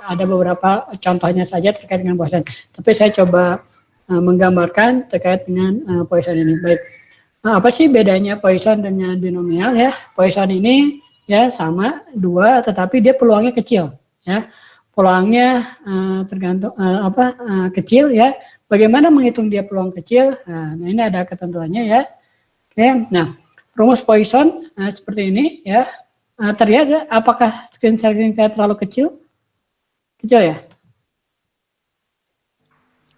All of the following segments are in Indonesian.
ada beberapa contohnya saja terkait dengan Poisson. Tapi saya coba menggambarkan terkait dengan Poisson ini. Baik, apa sih bedanya Poisson dengan binomial ya? Poisson ini ya sama dua, tetapi dia peluangnya kecil ya. Peluangnya tergantung kecil ya. Bagaimana menghitung dia peluang kecil? Nah, ini ada ketentuannya ya. Oke, nah rumus Poisson seperti ini ya. Terlihat apakah screen saya terlalu kecil? Kecil ya?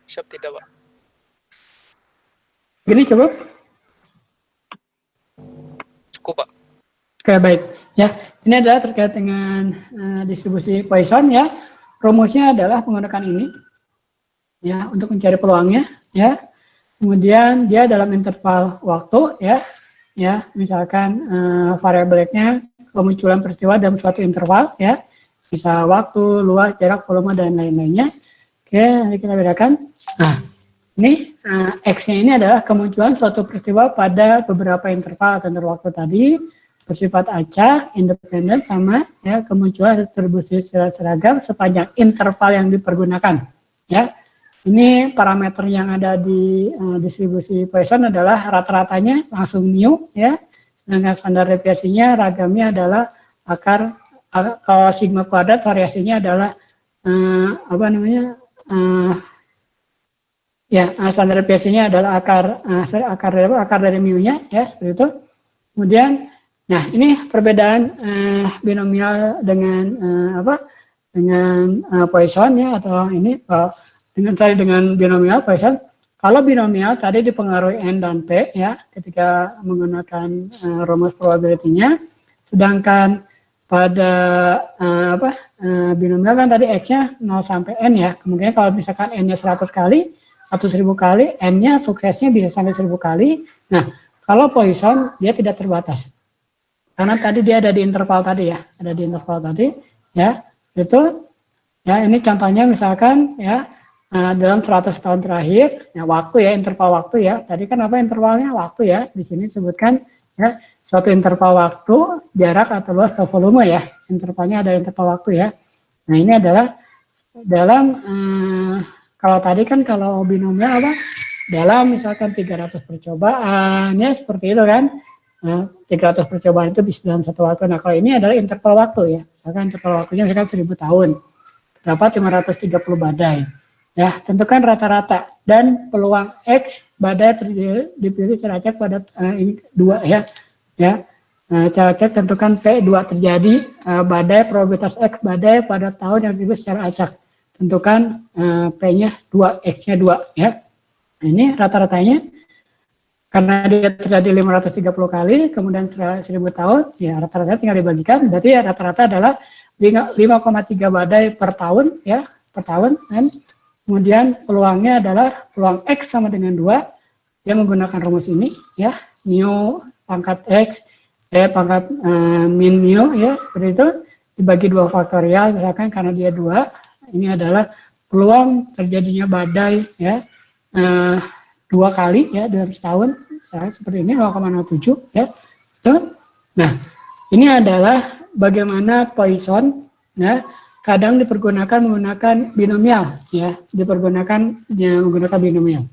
Siap tidak, Pak. Gini cukup? Cukup, Pak. Oke, baik. Ya, ini adalah terkait dengan distribusi Poisson ya. Rumusnya adalah menggunakan ini ya untuk mencari peluangnya ya. Kemudian dia dalam interval waktu ya misalkan variabel X-nya kemunculan peristiwa dalam suatu interval ya, bisa waktu, luas, jarak, volume dan lain-lainnya. Oke, nanti kita bedakan. Nah, ini X-nya ini adalah kemunculan suatu peristiwa pada beberapa interval atau waktu tadi, bersifat acak, independen, sama ya kemunculan distribusi seragam sepanjang interval yang dipergunakan ya. Ini parameter yang ada di distribusi Poisson adalah rata-ratanya langsung mu ya, dengan standar deviasinya ragamnya adalah akar kalau sigma kuadrat, variasinya adalah standar deviasinya adalah akar dari mu-nya ya, seperti itu. Kemudian nah ini perbedaan binomial dengan Poisson ya, atau ini dengan binomial Poisson. Kalau binomial tadi dipengaruhi N dan P ya ketika menggunakan rumus probability-nya, sedangkan pada binomial kan tadi X-nya 0 sampai N ya, kemungkinan kalau misalkan N-nya 100 kali atau 1000 kali, N-nya suksesnya bisa sampai 1000 kali. Nah, kalau Poisson dia tidak terbatas. Karena tadi dia ada di interval tadi ya, ya, itu ya, ini contohnya misalkan ya dalam 100 tahun terakhir, ya waktu ya, interval waktu ya. Tadi kan apa intervalnya? Waktu ya. Di sini disebutkan ya suatu interval waktu, jarak atau luas atau volume ya. Intervalnya ada interval waktu ya. Nah, ini adalah dalam kalau tadi kan kalau binomial apa? Dalam misalkan 300 percobaan ya, seperti itu kan. Nah, 300 percobaan itu bisa dalam satu waktu. Nah, kalau ini adalah interval waktu ya. Misalkan interval waktunya misalkan 1000 tahun. Dapat 530 badai. Ya, tentukan rata-rata dan peluang X badai dipilih secara acak pada ini 2 ya. Ya. Cara acak tentukan P2 terjadi badai probabilitas X badai pada tahun yang dipilih secara acak. Tentukan P-nya 2, X-nya 2 ya. Nah, ini rata-ratanya karena dia terjadi 530 kali, kemudian 1000 tahun, ya rata-rata tinggal dibagikan, berarti ya rata-rata adalah 5,3 badai per tahun ya, per tahun, kan? Kemudian peluangnya adalah peluang X sama dengan 2, dia menggunakan rumus ini ya, mu pangkat X, pangkat min mu ya, seperti itu, dibagi 2 faktorial, misalkan karena dia 2, ini adalah peluang terjadinya badai ya, 2 kali ya dalam setahun, seperti ini 0,07 ya. Nah, ini adalah bagaimana Poisson ya, kadang dipergunakan menggunakan binomial ya, menggunakan binomial.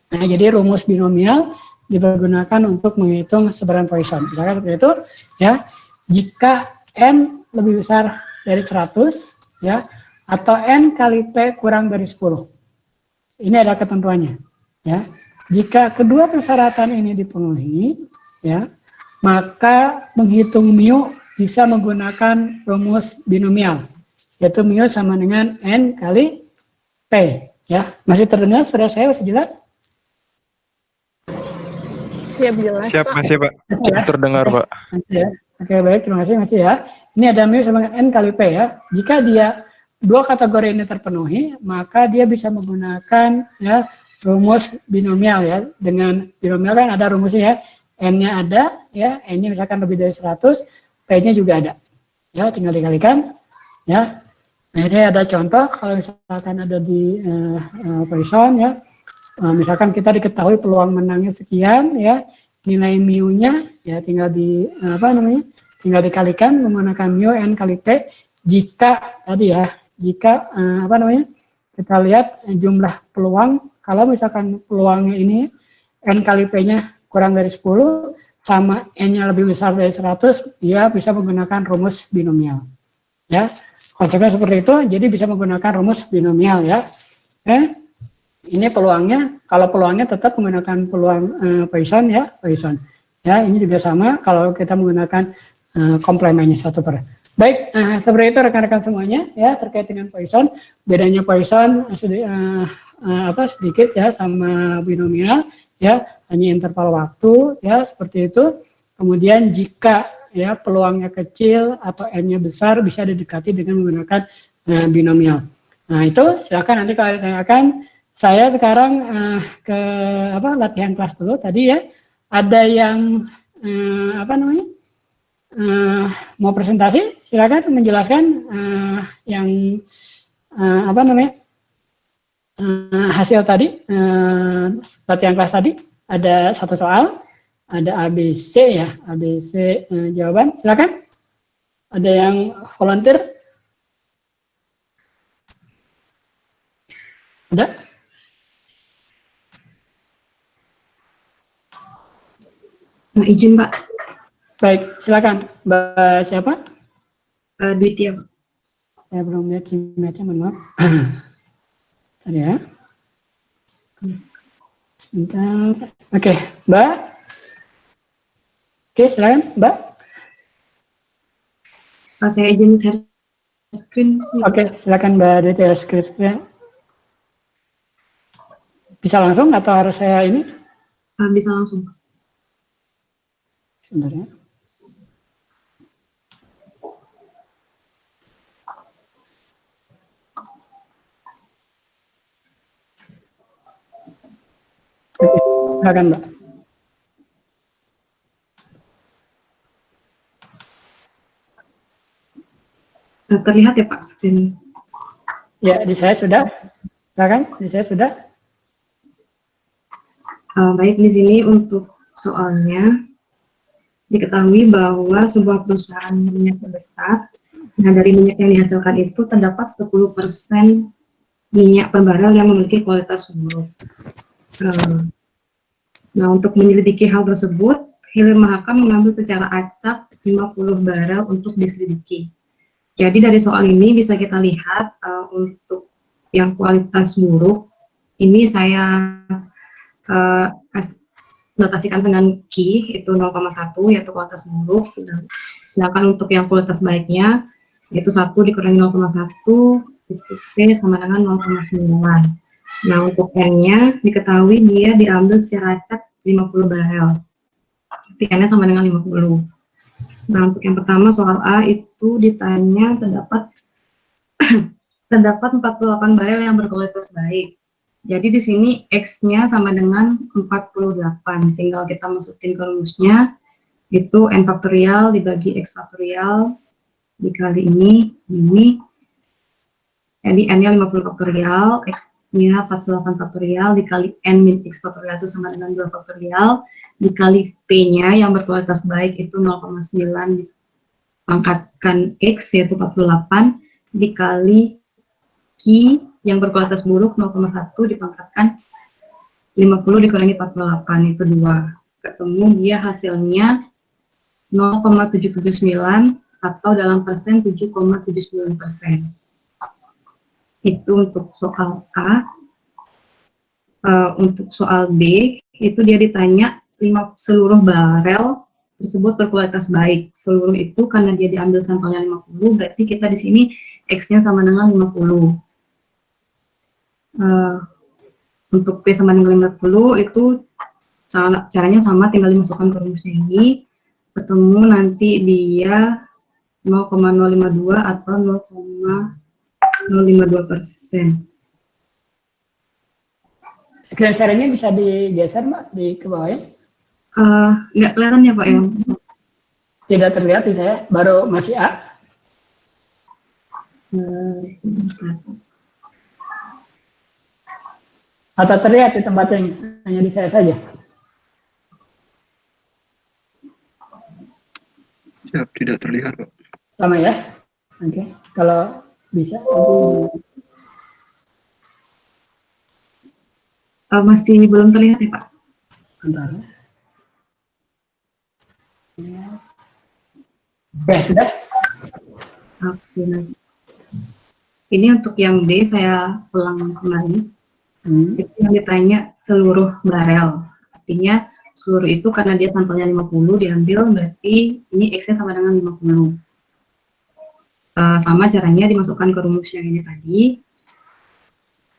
Nah, jadi rumus binomial dipergunakan untuk menghitung sebaran Poisson. Misalkan seperti itu ya, jika N lebih besar dari 100 ya, atau N kali P kurang dari 10. Ini ada ketentuannya ya. Jika kedua persyaratan ini dipenuhi ya, maka menghitung mu bisa menggunakan rumus binomial, yaitu mu sama dengan N kali P ya. Masih terdengar suara saya, masih jelas? Siap, jelas Siap, Pak. masih Pak. Ya. Terdengar Pak. Ya. Oke, baik, terima kasih, masih ya. Ini ada mu sama dengan N kali P ya. Jika dia dua kategori ini terpenuhi, maka dia bisa menggunakan ya rumus binomial ya. Dengan binomial kan ada rumusnya ya. N-nya ada ya, N-nya misalkan lebih dari 100, P-nya juga ada. Ya, tinggal dikalikan ya. Nah, ini ada contoh kalau misalkan ada di Poisson ya. Misalkan kita diketahui peluang menangnya sekian ya, nilai mu-nya ya tinggal tinggal dikalikan menggunakan mu N kali P. Jika tadi ya, jika kita lihat jumlah peluang, kalau misalkan peluangnya ini N kali P-nya kurang dari 10, sama N-nya lebih besar dari 100, dia bisa menggunakan rumus binomial. Ya, konsepnya seperti itu, jadi bisa menggunakan rumus binomial ya. Ini peluangnya, kalau peluangnya tetap menggunakan peluang Poisson ya, Poisson. Ya, ini juga sama kalau kita menggunakan komplemennya 1/. Baik, seperti itu rekan-rekan semuanya ya terkait dengan Poisson. Bedanya Poisson sedikit ya sama binomial ya, hanya interval waktu ya seperti itu. Kemudian jika ya peluangnya kecil atau N-nya besar bisa didekati dengan menggunakan binomial. Nah, itu silakan nanti kalau ditanyakan. Saya sekarang ke latihan kelas dulu tadi ya. Ada yang mau presentasi, silakan menjelaskan yang hasil tadi latihan kelas tadi. Ada satu soal, ada ABC ya, ABC jawaban. Silakan. Ada yang volunteer? Ada? Izin Pak. Baik, silakan. Mbak siapa? Dwitya. Saya belum lihat Kimetnya, mohon maaf. Tadi ya. Sebentar. Oke, Mbak. Oke, silakan, Mbak. Saya izin share screen. Oke, silakan Mbak Dwitya screen. Bisa langsung atau harus saya ini? Bisa langsung. Sebentar ya. Oke, silakan Mbak. Terlihat ya Pak screen? Ya, di saya sudah. Silakan, di saya sudah. Baik, di sini untuk soalnya diketahui bahwa sebuah perusahaan minyak besar, nah dari minyak yang dihasilkan itu terdapat 10% minyak per barel yang memiliki kualitas buruk. Nah, untuk menyelidiki hal tersebut, Hilir Mahakam mengambil secara acak 50 barel untuk diselidiki. Jadi dari soal ini bisa kita lihat untuk yang kualitas buruk, ini saya notasikan dengan Q itu 0,1 yaitu kualitas buruk, sedangkan untuk yang kualitas baiknya yaitu 1 dikurangi 0,1 itu P sama dengan 0,9. Nah, untuk N-nya diketahui dia diambil secara acak 50 barel, N-nya sama dengan 50. Nah, untuk yang pertama soal A itu ditanya terdapat 48 barel yang berkualitas baik. Jadi di sini X-nya sama dengan 48. Tinggal kita masukin ke rumusnya, itu N faktorial dibagi X faktorial dikali ini. Jadi N-nya 50 faktorial, X-nya 48 faktorial dikali N min X faktorial itu sama dengan 2 faktorial, dikali P-nya yang berkualitas baik itu 0,9 dipangkatkan X yaitu 48, dikali Q yang berkualitas buruk 0,1 dipangkatkan 50 dikurangi 48 itu 2. Ketemu dia hasilnya 0,779 atau dalam persen 7,79%. Itu untuk soal A. Untuk soal B itu dia ditanya seluruh barel tersebut berkualitas baik. Seluruh itu karena dia diambil sampelnya 50, berarti kita di sini X-nya sama dengan 50. Untuk P sama dengan 50 itu caranya sama, tinggal dimasukkan ke rumusnya ini, ketemu nanti dia 0,052 atau 0,052%. Screen share-nya bisa digeser Mbak di ke bawah ya? Nggak kelihatan ya Pak ya? Tidak terlihat di saya, baru masih A. Atau terlihat di tempat yang hanya di saya saja? Siap, tidak terlihat Pak. Sama ya? Oke. Kalau Bisa. Masih belum terlihat ya Pak? Bentar. Oke, sudah. Oke, nah. Ini untuk yang B saya ulang kembali. Itu yang ditanya seluruh barel. Artinya seluruh itu karena dia sampelnya 50 diambil, berarti ini X-nya sama dengan 50. Sama caranya dimasukkan ke rumus yang ini tadi.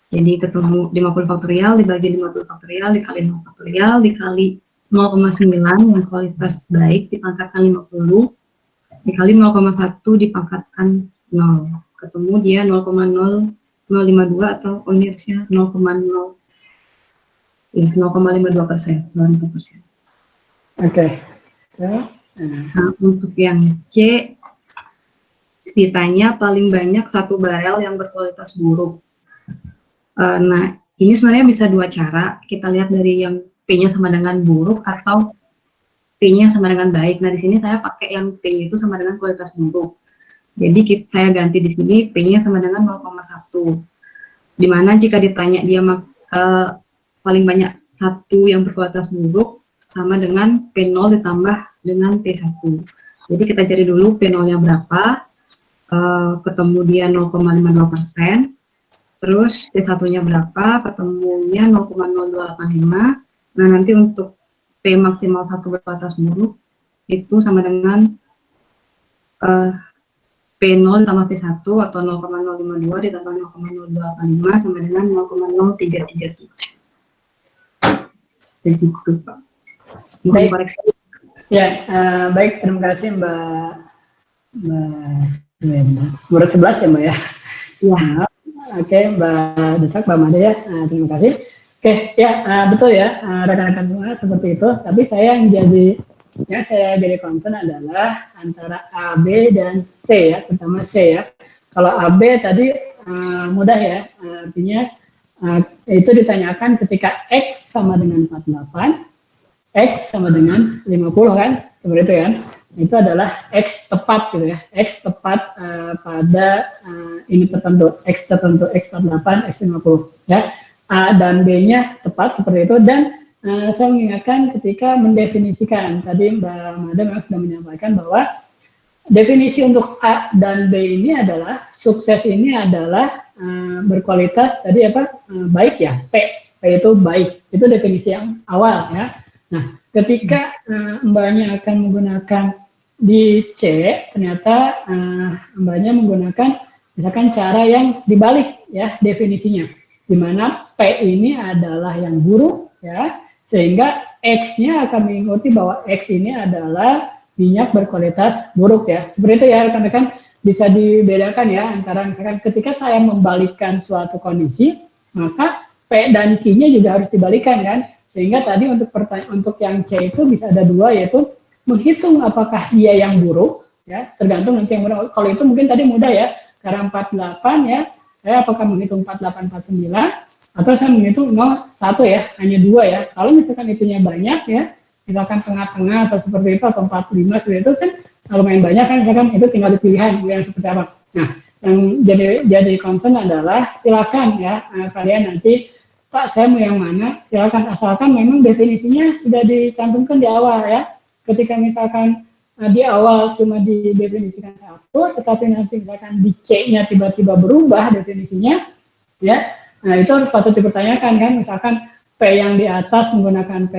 Jadi ketemu 50 faktorial dibagi 50 faktorial dikali 0 faktorial dikali 0,9 yang kualitas baik dipangkatkan 50 dikali 0,1 dipangkatkan 0. Ketemu dia 0,0052 atau harusnya 0,52%. Oke. Nah, untuk yang C ditanya paling banyak satu barel yang berkualitas buruk. Nah, ini sebenarnya bisa dua cara. Kita lihat dari yang P-nya sama dengan buruk atau P-nya sama dengan baik. Nah, di sini saya pakai yang P itu sama dengan kualitas buruk. Jadi saya ganti di sini P-nya sama dengan 0,1. Dimana jika ditanya dia paling banyak satu yang berkualitas buruk sama dengan P0 ditambah dengan P1. Jadi kita cari dulu P0-nya berapa, ketemu dia 0,52%, terus P1-nya berapa, ketemunya 0,0285. Nah, nanti untuk P maksimal 1 berkualitas buruk itu sama dengan P0 ditambah P1 atau 0,052 ditambah 0,0285 sama dengan 0,0337. Begitu Pak. Mohon koreksi. Ya, baik, terima kasih Mbak Menurut 11 ya Mbak ya? Ya. Oke, Mbak Desak, Mbak Made ya, terima kasih. Oke, ya betul ya, rekan-rekan semua seperti itu. Tapi saya jadi concern adalah antara A, B, dan C ya, terutama C ya. Kalau A, B tadi mudah ya, artinya itu ditanyakan ketika X sama dengan 48, X sama dengan 50 kan, seperti itu kan. Itu adalah X tepat gitu ya, X tepat pada ini tertentu, X tertentu, X 48, X 50 ya. A dan B-nya tepat seperti itu. Dan saya mengingatkan ketika mendefinisikan, tadi Mbak Mada memang sudah menyampaikan bahwa definisi untuk A dan B ini adalah, sukses ini adalah berkualitas, tadi apa, baik ya, P itu baik, itu definisi yang awal ya. Nah, ketika Mbaknya akan menggunakan di C, ternyata Mbaknya menggunakan misalkan cara yang dibalik ya definisinya, di mana P ini adalah yang buruk ya, sehingga X-nya akan mengikuti bahwa X ini adalah minyak berkualitas buruk ya. Seperti itu ya rekan-rekan, bisa dibedakan ya antara misalkan ketika saya membalikkan suatu kondisi, maka P dan Q-nya juga harus dibalikkan kan. Sehingga tadi untuk yang C itu bisa ada dua, yaitu menghitung apakah dia yang buruk ya, tergantung nanti yang buruk. Kalau itu mungkin tadi mudah ya, karena 48 ya, saya apakah menghitung 48, 49, atau saya menghitung 01 ya, hanya dua ya. Kalau misalkan itunya banyak ya, misalkan tengah-tengah atau seperti itu, atau 45 seperti itu kan, kalau main banyak kan, misalkan itu tinggal dipilihan yang seperti apa. Nah, yang jadi concern adalah silakan ya, kalian nanti, Pak saya mau yang mana, silakan, asalkan memang definisinya sudah dicantumkan di awal ya. Ketika misalkan di awal cuma didefinisikan satu, tetapi nanti misalkan di C-nya tiba-tiba berubah definisinya, ya, nah itu harus patut dipertanyakan kan. Misalkan P yang di atas menggunakan P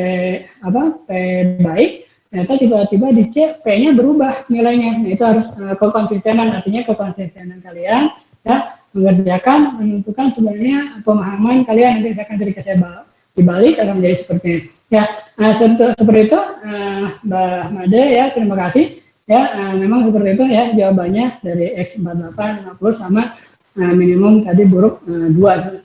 baik, ternyata tiba-tiba di C P-nya berubah nilainya. Nah itu harus kekonsistenan, artinya kekonsistenan kalian ya, mengerjakan, menentukan sebenarnya pemahaman kalian nanti akan jadi saya dibalik akan menjadi seperti ini. Ya, seperti itu Mbak Made ya, terima kasih ya. Memang seperti itu ya jawabannya dari X48 50 sama minimum tadi buruk 2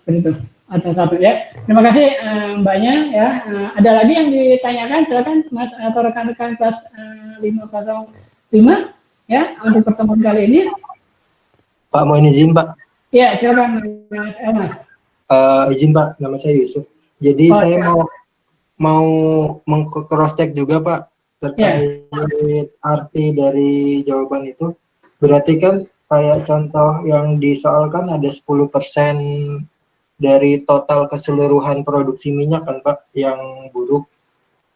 seperti itu atau 1 ya. Terima kasih Mbaknya ya. Ada lagi yang ditanyakan, silakan Mas atau rekan-rekan kelas 505 ya untuk pertemuan kali ini. Pak mau izin Pak? Ya silakan Mas Elmas. Izin Pak, nama saya Yusuf. Jadi saya mau meng-cross check juga Pak terkait arti dari jawaban itu. Berarti kan kayak contoh yang disoalkan ada 10% dari total keseluruhan produksi minyak kan Pak yang buruk.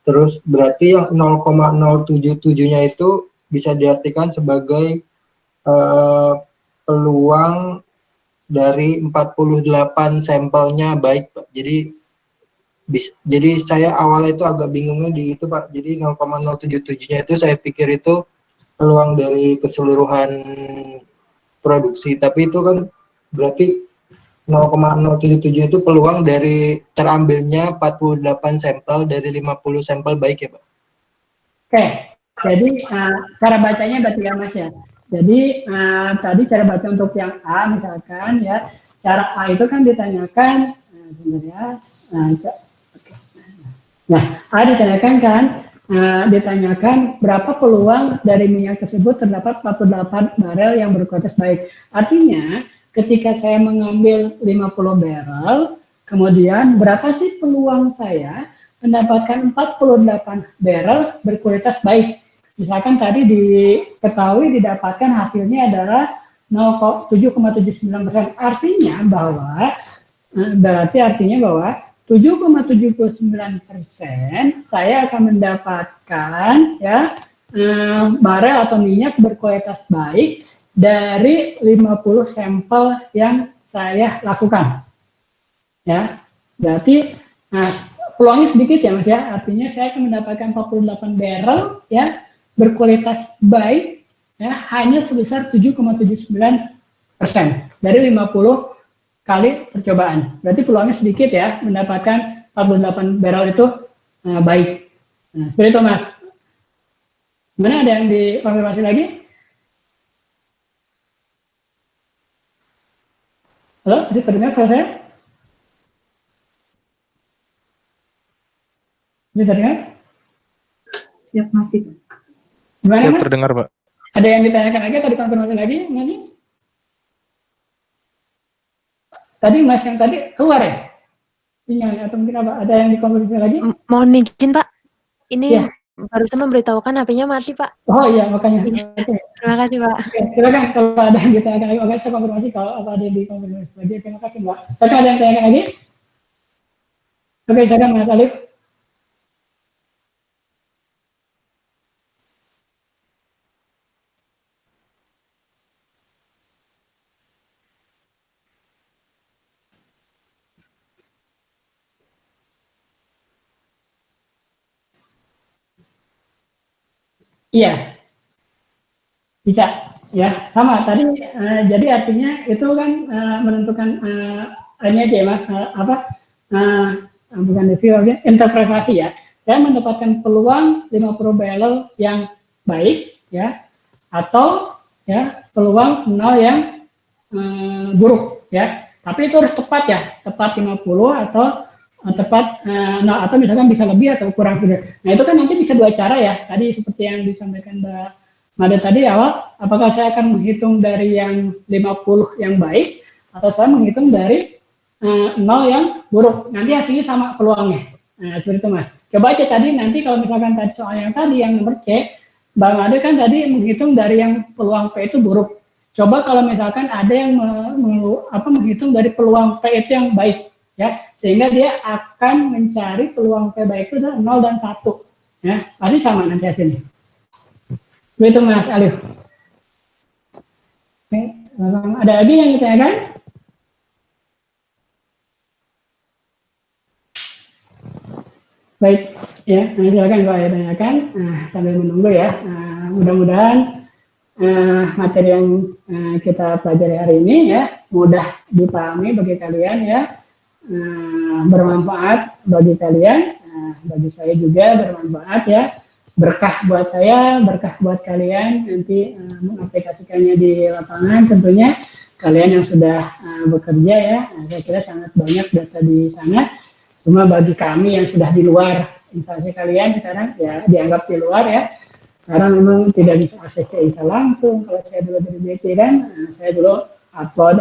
Terus berarti yang 0,077-nya itu bisa diartikan sebagai peluang dari 48 sampelnya baik Pak. Jadi saya awalnya itu agak bingungnya di itu Pak. Jadi 0,077-nya itu saya pikir itu peluang dari keseluruhan produksi, tapi itu kan berarti 0,077 itu peluang dari terambilnya 48 sampel dari 50 sampel baik ya Pak? Oke, jadi cara bacanya berarti ya Mas ya. Jadi tadi cara baca untuk yang A misalkan ya, cara A itu kan ditanyakan, sebenarnya, nah A ditanyakan kan, ditanyakan berapa peluang dari minyak tersebut terdapat 48 barel yang berkualitas baik. Artinya ketika saya mengambil 50 barel, kemudian berapa sih peluang saya mendapatkan 48 barel berkualitas baik. Misalkan tadi diketahui didapatkan hasilnya adalah 7,79%. Artinya bahwa 7,79% saya akan mendapatkan ya barel atau minyak berkualitas baik dari 50 sampel yang saya lakukan. Ya, berarti peluangnya sedikit ya Mas ya. Artinya saya akan mendapatkan 48 barel ya berkualitas baik ya hanya sebesar 7,79% dari 50 kali percobaan. Berarti peluangnya sedikit ya mendapatkan 48 barrel itu baik. Nah, seperti itu Mas. Gimana, ada yang dikonfirmasi lagi? Halo, tadi terdengar suara saya? Ini terdengar? Siap masih. Gimana Ya, Mas? terdengar Pak. Ada yang ditanyakan lagi atau dikonfirmasi lagi? Nggak? Tadi Mas yang tadi keluar ya? Sinyalnya atau mungkin apa? Ada yang dikonfirmasi lagi? Mohon izin Pak, ini Ya. barusan memberitahukan HP-nya mati Pak. Oh iya, makanya. Oke. Terima kasih Pak. Oke, silakan kalau ada yang ditanyakan lagi. Oke, saya konfirmasi kalau apa ada yang dikonfirmasi lagi. Terima kasih Mbak. Oke, ada yang ditanyakan lagi? Oke, silakan Mas Alif. Iya, bisa ya, sama tadi. Jadi artinya itu kan menentukan ini aja ya Mas, bukan review, interpretasi ya. Saya mendapatkan peluang 50 barrel yang baik ya, atau ya peluang 0 yang buruk ya. Tapi itu harus tepat ya, tepat 50 atau tepat atau misalkan bisa lebih atau kurang juga. Nah itu kan nanti bisa dua cara ya. Tadi seperti yang disampaikan Mbak Made tadi awal, apakah saya akan menghitung dari yang 50 yang baik atau saya menghitung dari 0 yang buruk. Nanti hasilnya sama peluangnya. Nah seperti itu Mas. Coba aja tadi nanti kalau misalkan tadi soal yang tadi yang nomor C, Mbak Made kan tadi menghitung dari yang peluang P itu buruk. Coba kalau misalkan ada yang menghitung dari peluang P itu yang baik. Ya, sehingga dia akan mencari peluang P baik itu 0 dan 1. Ya, pasti sama nanti hasilnya. Begitu Mas Alif. Oke, ada lagi yang ditanyakan? Baik, ya, silakan kalau ada tanyakan. Sambil menunggu ya. Mudah-mudahan materi yang kita pelajari hari ini ya mudah dipahami bagi kalian ya. Bermanfaat bagi kalian, bagi saya juga bermanfaat ya, berkah buat saya, berkah buat kalian nanti mengaplikasikannya di lapangan. Tentunya kalian yang sudah bekerja ya, saya kira sangat banyak data di sana. Cuma bagi kami yang sudah di luar instansi kalian sekarang ya dianggap di luar ya, karena memang tidak bisa akses ke ISA langsung. Kalau saya dulu dari BT kan, saya dulu upload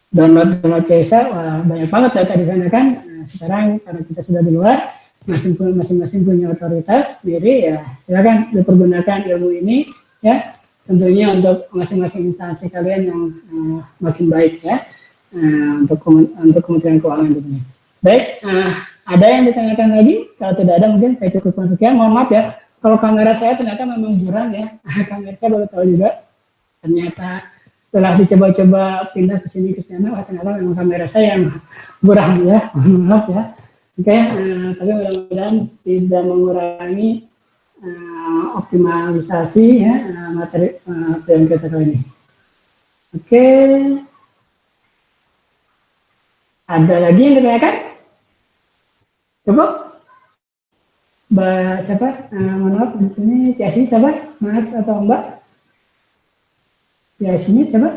download Kesa, banyak banget data di sana kan. Sekarang karena kita sudah di luar, masing-masing punya otoritas sendiri ya, silakan dipergunakan ilmu ini ya tentunya untuk masing-masing instansi kalian yang makin baik ya, untuk Kementerian Keuangan tentunya. Baik, ada yang ditanyakan lagi? Kalau tidak ada mungkin saya cukupkan sekian. Mohon maaf ya, kalau kamera saya ternyata memang buram ya. Kamera saya baru tahu juga. Ternyata setelah dicoba-coba pindah ke sini ke sana, ternyata memang kamera saya yang buram ya. Mohon maaf ya. Oke, tapi mudah-mudahan tidak mengurangi optimalisasi ya materi yang kita tahu ini. Oke. Ada lagi yang ditanyakan? Cukup? Mbak siapa? Mohon maaf di sini Ciasi siapa? Mas atau Mbak? Ciasinya siapa?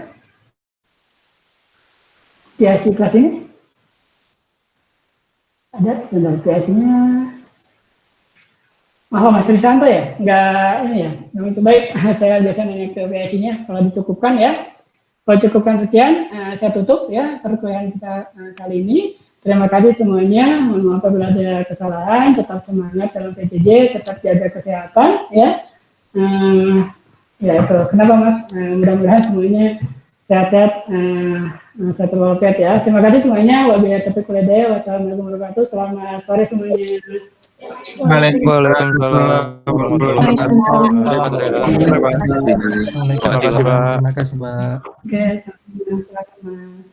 Ciasi kelas ini? Ada? Sebentar, Ciasinya. Oh, Mas Trisanto ya? Enggak ini ya? Itu baik, saya biasa nanya ke Ciasinya. Kalau dicukupkan ya. Kalau cukupkan sekian, saya tutup ya perkuliahan kita kali ini. Terima kasih semuanya. Mohon maaf apabila ada kesalahan. Tetap semangat dalam PJJ, tetap jaga kesehatan ya. Ya itu. Kenapa Mas? Mudah-mudahan semuanya sehat-sehat, sehat walafiat ya. Terima kasih semuanya. Wabillahi taufiq wal hidayah. Wassalamualaikum warahmatullahi wabarakatuh. Selamat sore semuanya. Waalaikumsalam warahmatullahi wabarakatuh. Waalaikumsalam. Terima kasih, Mbak. Oke, silakan Mas.